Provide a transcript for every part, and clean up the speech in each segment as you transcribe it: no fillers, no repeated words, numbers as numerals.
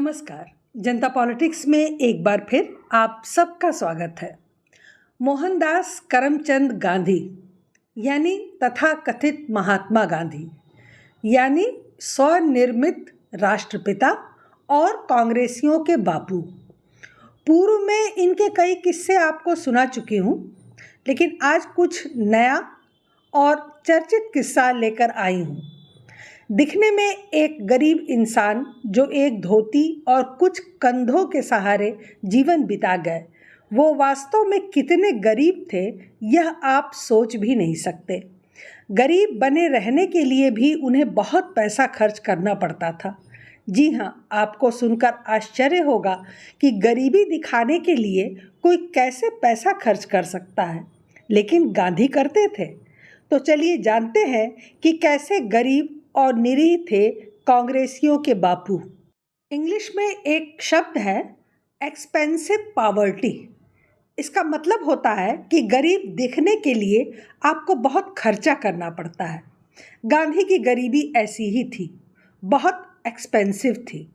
नमस्कार। जनता पॉलिटिक्स में एक बार फिर आप सबका स्वागत है। मोहनदास करमचंद गांधी यानी तथाकथित महात्मा गांधी यानी स्वनिर्मित राष्ट्रपिता और कांग्रेसियों के बापू। पूर्व में इनके कई किस्से आपको सुना चुकी हूँ, लेकिन आज कुछ नया और चर्चित किस्सा लेकर आई हूँ। दिखने में एक गरीब इंसान जो एक धोती और कुछ कंधों के सहारे जीवन बिता गए, वो वास्तव में कितने गरीब थे यह आप सोच भी नहीं सकते। गरीब बने रहने के लिए भी उन्हें बहुत पैसा खर्च करना पड़ता था। जी हाँ, आपको सुनकर आश्चर्य होगा कि गरीबी दिखाने के लिए कोई कैसे पैसा खर्च कर सकता है, लेकिन गांधी करते थे। तो चलिए जानते हैं कि कैसे गरीब और निरीह थे कांग्रेसियों के बापू। इंग्लिश में एक शब्द है एक्सपेंसिव पॉवर्टी। इसका मतलब होता है कि गरीब दिखने के लिए आपको बहुत खर्चा करना पड़ता है। गांधी की गरीबी ऐसी ही थी, बहुत एक्सपेंसिव थी।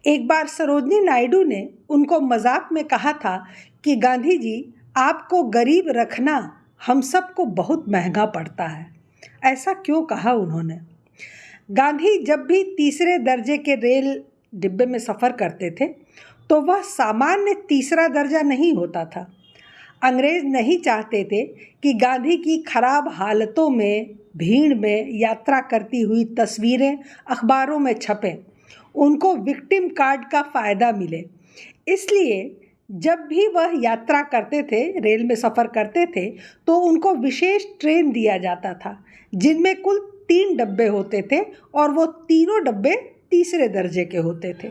एक बार सरोजनी नायडू ने उनको मजाक में कहा था कि गांधी जी, आपको गरीब रखना हम सबको बहुत महंगा पड़ता है। ऐसा क्यों कहा उन्होंने? गांधी जब भी तीसरे दर्जे के रेल डिब्बे में सफ़र करते थे तो वह सामान्य तीसरा दर्जा नहीं होता था। अंग्रेज़ नहीं चाहते थे कि गांधी की खराब हालतों में भीड़ में यात्रा करती हुई तस्वीरें अखबारों में छपें, उनको विक्टिम कार्ड का फ़ायदा मिले। इसलिए जब भी वह यात्रा करते थे, रेल में सफ़र करते थे, तो उनको विशेष ट्रेन दिया जाता था जिनमें कुल 3 डब्बे होते थे और वो तीनों डब्बे तीसरे दर्जे के होते थे।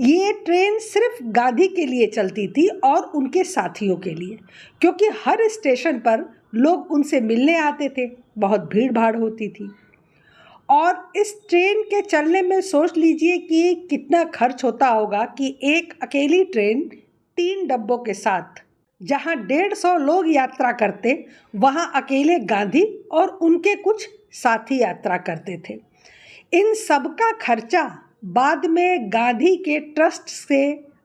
ये ट्रेन सिर्फ गांधी के लिए चलती थी और उनके साथियों के लिए, क्योंकि हर स्टेशन पर लोग उनसे मिलने आते थे, बहुत भीड़ भाड़ होती थी। और इस ट्रेन के चलने में सोच लीजिए कि कितना खर्च होता होगा कि एक अकेली ट्रेन 3 डब्बों के साथ, जहाँ 150 लोग यात्रा करते, वहाँ अकेले गांधी और उनके कुछ साथी यात्रा करते थे। इन सब का खर्चा बाद में गांधी के ट्रस्ट से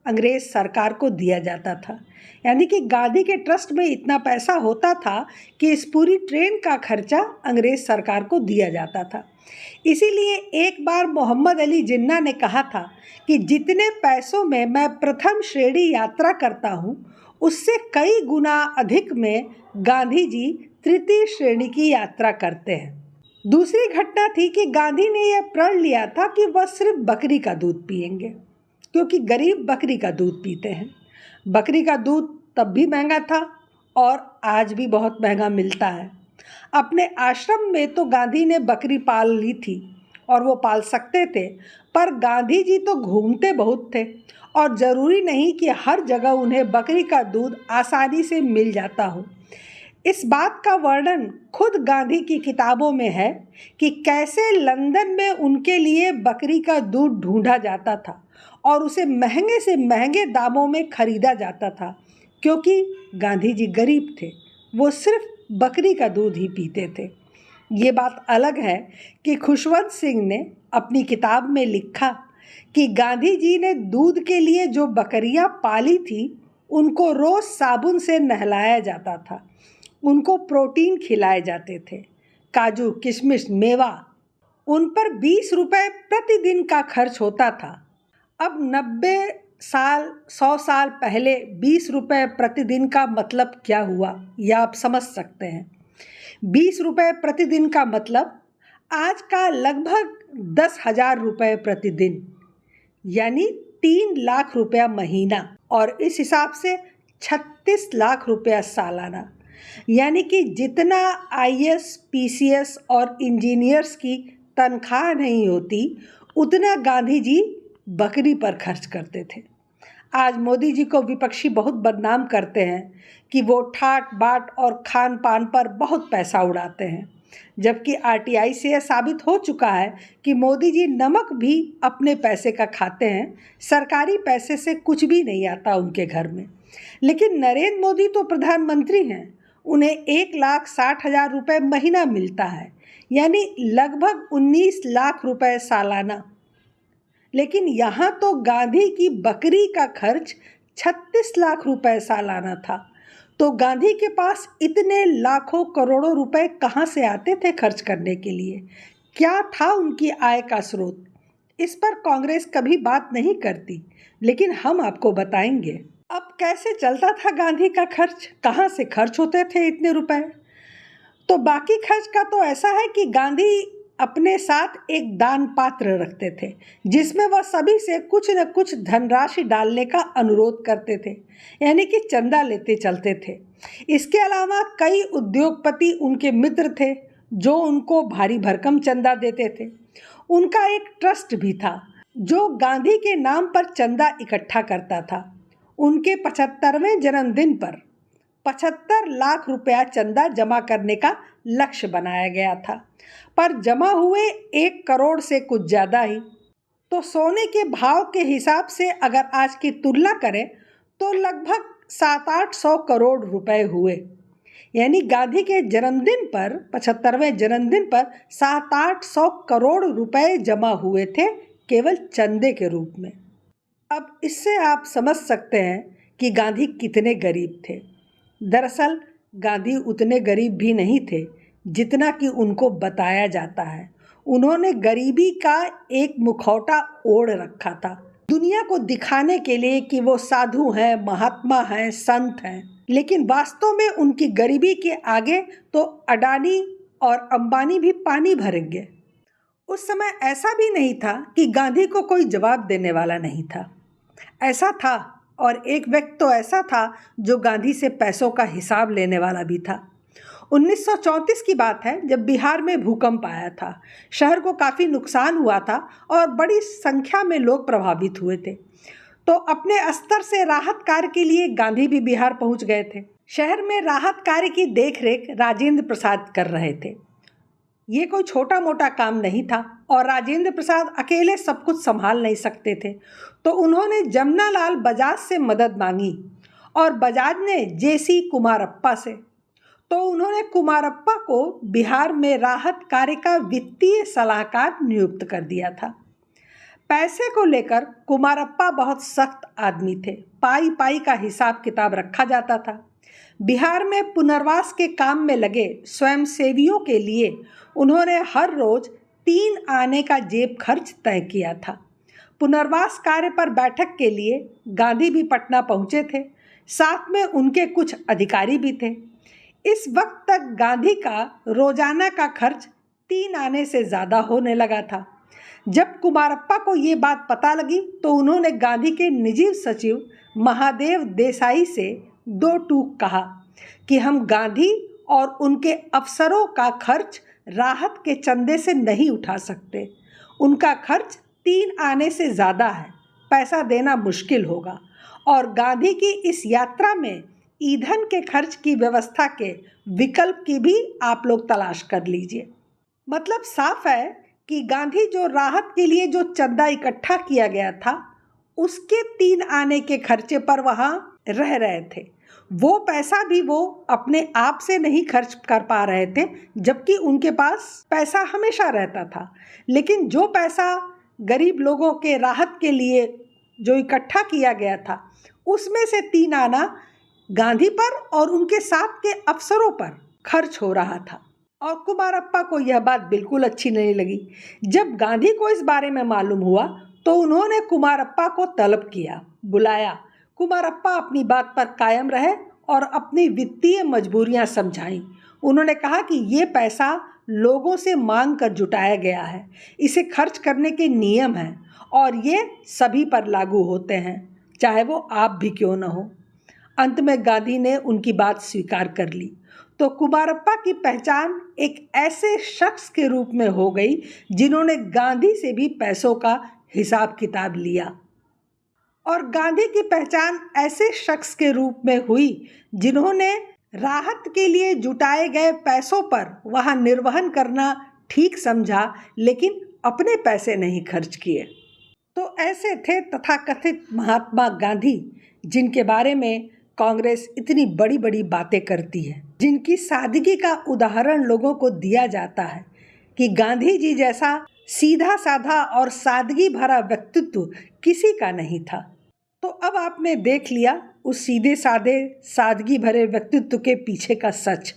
अंग्रेज़ सरकार को दिया जाता था। यानी कि गांधी के ट्रस्ट में इतना पैसा होता था कि इस पूरी ट्रेन का खर्चा अंग्रेज़ सरकार को दिया जाता था। इसीलिए एक बार मोहम्मद अली जिन्ना ने कहा था कि जितने पैसों में मैं प्रथम श्रेणी यात्रा करता हूँ, उससे कई गुना अधिक में गांधी जी तृतीय श्रेणी की यात्रा करते हैं। दूसरी घटना थी कि गांधी ने यह प्रण लिया था कि वह सिर्फ बकरी का दूध पिएंगे, क्योंकि गरीब बकरी का दूध पीते हैं। बकरी का दूध तब भी महंगा था और आज भी बहुत महंगा मिलता है। अपने आश्रम में तो गांधी ने बकरी पाल ली थी और वो पाल सकते थे, पर गांधी जी तो घूमते बहुत थे और ज़रूरी नहीं कि हर जगह उन्हें बकरी का दूध आसानी से मिल जाता हो। इस बात का वर्णन खुद गांधी की किताबों में है कि कैसे लंदन में उनके लिए बकरी का दूध ढूंढा जाता था और उसे महंगे से महंगे दामों में खरीदा जाता था, क्योंकि गांधी जी गरीब थे, वो सिर्फ बकरी का दूध ही पीते थे। ये बात अलग है कि खुशवंत सिंह ने अपनी किताब में लिखा कि गांधी जी ने दूध के लिए जो बकरियां पाली थी, उनको रोज़ साबुन से नहलाया जाता था, उनको प्रोटीन खिलाए जाते थे, काजू किशमिश मेवा, उन पर 20 रुपये प्रतिदिन का खर्च होता था। अब 90 साल 100 साल पहले 20 रुपये प्रतिदिन का मतलब क्या हुआ, यह आप समझ सकते हैं। 20 रुपये प्रतिदिन का मतलब आज का लगभग 10,000 रुपये प्रतिदिन, यानी 3 लाख रुपया महीना, और इस हिसाब से 36 लाख रुपया सालाना। यानी कि जितना IAS, PCS और इंजीनियर्स की तनख्वाह नहीं होती, उतना गांधी जी बकरी पर खर्च करते थे। आज मोदी जी को विपक्षी बहुत बदनाम करते हैं कि वो ठाट बाट और खान पान पर बहुत पैसा उड़ाते हैं, जबकि RTI से यह साबित हो चुका है कि मोदी जी नमक भी अपने पैसे का खाते हैं। सरकारी पैसे से कुछ भी नहीं आता उनके घर में। लेकिन नरेंद्र मोदी तो प्रधानमंत्री हैं, उन्हें 1,60,000 रुपये महीना मिलता है, यानी लगभग 19 लाख रुपए सालाना। लेकिन यहाँ तो गांधी की बकरी का खर्च 36 लाख रुपए सालाना था। तो गांधी के पास इतने लाखों करोड़ों रुपए कहाँ से आते थे खर्च करने के लिए? क्या था उनकी आय का स्रोत? इस पर कांग्रेस कभी बात नहीं करती, लेकिन हम आपको बताएंगे। अब कैसे चलता था गांधी का खर्च? कहाँ से खर्च होते थे इतने रुपए? तो बाकी खर्च का तो ऐसा है कि गांधी अपने साथ एक दान पात्र रखते थे, जिसमें वह सभी से कुछ न कुछ धनराशि डालने का अनुरोध करते थे, यानी कि चंदा लेते चलते थे। इसके अलावा कई उद्योगपति उनके मित्र थे जो उनको भारी भरकम चंदा देते थे। उनका एक ट्रस्ट भी था जो गांधी के नाम पर चंदा इकट्ठा करता था। उनके 75वें जन्मदिन पर 75 लाख रुपया चंदा जमा करने का लक्ष्य बनाया गया था, पर जमा हुए 1 करोड़ से कुछ ज़्यादा ही। तो सोने के भाव के हिसाब से अगर आज की तुलना करें तो लगभग 700-800 करोड़ रुपए हुए। यानी गांधी के जन्मदिन पर 75वें जन्मदिन पर 700-800 करोड़ रुपए जमा हुए थे केवल चंदे के रूप में। अब इससे आप समझ सकते हैं कि गांधी कितने गरीब थे। दरअसल गांधी उतने गरीब भी नहीं थे जितना कि उनको बताया जाता है। उन्होंने गरीबी का एक मुखौटा ओढ़ रखा था, दुनिया को दिखाने के लिए कि वो साधु हैं, महात्मा हैं, संत हैं। लेकिन वास्तव में उनकी गरीबी के आगे तो अडानी और अंबानी भी पानी भरेंगे। उस समय ऐसा भी नहीं था कि गांधी को कोई जवाब देने वाला नहीं था। ऐसा था, और एक व्यक्ति तो ऐसा था जो गांधी से पैसों का हिसाब लेने वाला भी था। 1934 की बात है, जब बिहार में भूकंप आया था। शहर को काफ़ी नुकसान हुआ था और बड़ी संख्या में लोग प्रभावित हुए थे। तो अपने स्तर से राहत कार्य के लिए गांधी भी बिहार पहुंच गए थे। शहर में राहत कार्य की देखरेख राजेंद्र प्रसाद कर रहे थे। ये कोई छोटा मोटा काम नहीं था और राजेंद्र प्रसाद अकेले सब कुछ संभाल नहीं सकते थे। तो उन्होंने जमनालाल बजाज से मदद मांगी और बजाज ने जेसी कुमारप्पा से। तो उन्होंने कुमारप्पा को बिहार में राहत कार्य का वित्तीय सलाहकार नियुक्त कर दिया था। पैसे को लेकर कुमारप्पा बहुत सख्त आदमी थे। पाई पाई का हिसाब किताब रखा जाता था। बिहार में पुनर्वास के काम में लगे स्वयंसेवियों के लिए उन्होंने हर रोज 3 आने का जेब खर्च तय किया था। पुनर्वास कार्य पर बैठक के लिए गांधी भी पटना पहुंचे थे, साथ में उनके कुछ अधिकारी भी थे। इस वक्त तक गांधी का रोजाना का खर्च 3 आने से ज़्यादा होने लगा था। जब कुमारप्पा को ये बात पता लगी तो उन्होंने गांधी के निजी सचिव महादेव देसाई से 2 टूक कहा कि हम गांधी और उनके अफसरों का खर्च राहत के चंदे से नहीं उठा सकते। उनका खर्च 3 आने से ज़्यादा है, पैसा देना मुश्किल होगा। और गांधी की इस यात्रा में ईंधन के खर्च की व्यवस्था के विकल्प की भी आप लोग तलाश कर लीजिए। मतलब साफ है कि गांधी जो राहत के लिए जो चंदा इकट्ठा किया गया था उसके 3 आने के खर्चे पर वहाँ रह रहे थे। वो पैसा भी वो अपने आप से नहीं खर्च कर पा रहे थे, जबकि उनके पास पैसा हमेशा रहता था। लेकिन जो पैसा गरीब लोगों के राहत के लिए जो इकट्ठा किया गया था उसमें से 3 आना गांधी पर और उनके साथ के अफसरों पर खर्च हो रहा था। और कुमारप्पा को यह बात बिल्कुल अच्छी नहीं लगी। जब गांधी को इस बारे में मालूम हुआ तो उन्होंने कुमारप्पा को तलब किया, बुलाया। कुमारप्पा अपनी बात पर कायम रहे और अपनी वित्तीय मजबूरियां समझाईं। उन्होंने कहा कि ये पैसा लोगों से मांग कर जुटाया गया है, इसे खर्च करने के नियम हैं और ये सभी पर लागू होते हैं, चाहे वो आप भी क्यों न हो। अंत में गांधी ने उनकी बात स्वीकार कर ली। तो कुमारप्पा की पहचान एक ऐसे शख्स के रूप में हो गई जिन्होंने गांधी से भी पैसों का हिसाब किताब लिया। और गांधी की पहचान ऐसे शख्स के रूप में हुई जिन्होंने राहत के लिए जुटाए गए पैसों पर वहाँ निर्वहन करना ठीक समझा, लेकिन अपने पैसे नहीं खर्च किए। तो ऐसे थे तथाकथित महात्मा गांधी, जिनके बारे में कांग्रेस इतनी बड़ी बड़ी बातें करती है, जिनकी सादगी का उदाहरण लोगों को दिया जाता है कि गांधी जी जैसा सीधा साधा और सादगी भरा व्यक्तित्व किसी का नहीं था। तो अब आपने देख लिया उस सीधे साधे सादगी भरे व्यक्तित्व के पीछे का सच।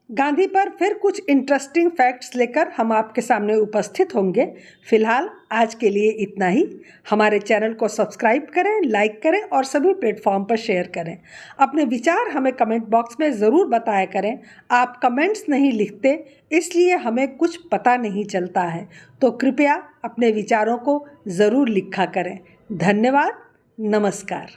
गांधी पर फिर कुछ इंटरेस्टिंग फैक्ट्स लेकर हम आपके सामने उपस्थित होंगे। फिलहाल आज के लिए इतना ही। हमारे चैनल को सब्सक्राइब करें, लाइक करें और सभी प्लेटफॉर्म पर शेयर करें। अपने विचार हमें कमेंट बॉक्स में ज़रूर बताया करें। आप कमेंट्स नहीं लिखते इसलिए हमें कुछ पता नहीं चलता है, तो कृपया अपने विचारों को ज़रूर लिखा करें। धन्यवाद। नमस्कार।